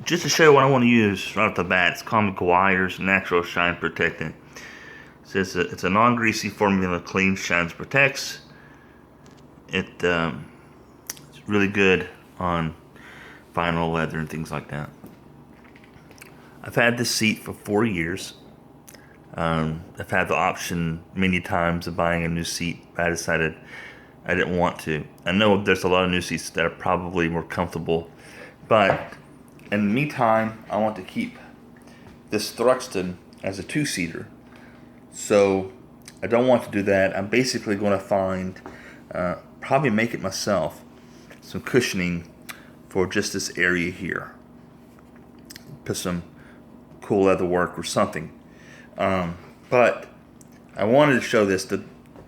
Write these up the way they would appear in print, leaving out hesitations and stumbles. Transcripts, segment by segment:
just to show you what I want to use right off the bat, it's called McGuire's Natural Shine Protectant. It says it's a non-greasy formula, clean, shines, protects. It's really good on vinyl, leather, and things like that. I've had this seat for 4 years. I've had the option many times of buying a new seat, but I decided I didn't want to. I know there's a lot of new seats that are probably more comfortable, but in the meantime, I want to keep this Thruxton as a two-seater. So I don't want to do that. I'm basically going to find, probably make it myself, some cushioning for just this area here. Put some cool leather work or something. But I wanted to show this.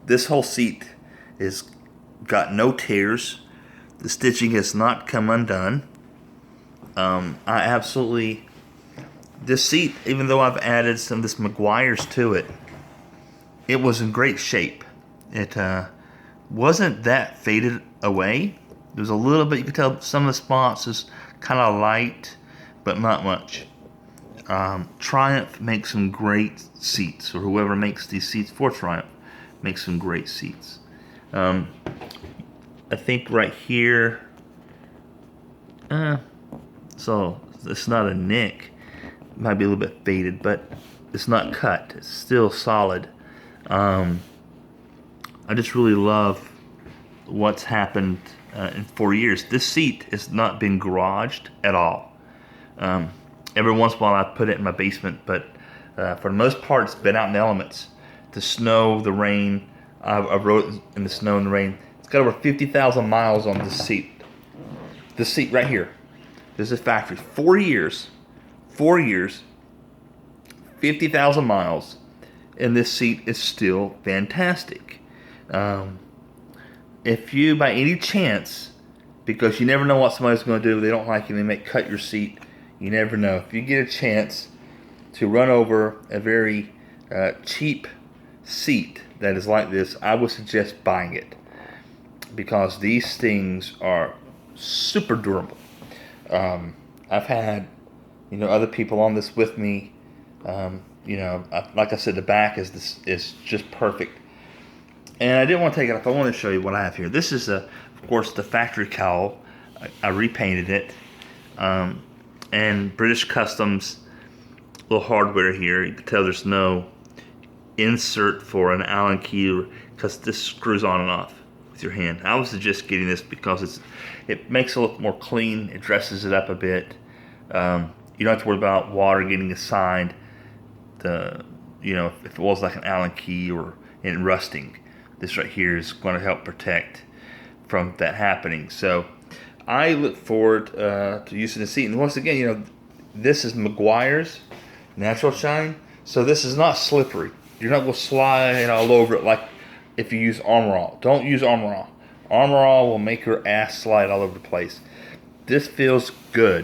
This whole seat is got no tears. The stitching has not come undone. This seat, even though I've added some of this McGuire's to it, it was in great shape. It wasn't that faded away. There's a little bit, you could tell some of the spots is kind of light, but not much. Triumph makes some great seats, or whoever makes these seats for Triumph makes some great seats. I think right here, so it's not a nick. It might be a little bit faded, but it's not cut. It's still solid. I just really love what's happened in 4 years. This seat has not been garaged at all. Every once in a while I put it in my basement, but for the most part it's been out in the elements. The snow, the rain, I rode it in the snow and the rain. It's got over 50,000 miles on this seat. This seat right here. This is factory. 4 years. 4 years. 50,000 miles. And this seat is still fantastic. If you, by any chance, because you never know what somebody's going to do, they don't like you, they may cut your seat. You never know. If you get a chance to run over a very cheap seat that is like this, I would suggest buying it, because these things are super durable. I've had, other people on this with me. Like I said, the back is just perfect. And I didn't want to take it off. I want to show you what I have here. This is, of course, the factory cowl. I repainted it. And British Customs, little hardware here. You can tell there's no insert for an Allen key, because this screws on and off with your hand. I would suggest getting this because it makes it look more clean. It dresses it up a bit. You don't have to worry about water getting assigned. If it was like an Allen key and rusting, this right here is going to help protect from that happening. So I look forward to using the seat. And once again, this is McGuire's Natural Shine, so this is not slippery. You're not going to slide all over it like if you use Armor All. Don't use Armor All. Armor All will make your ass slide all over the place. This feels good.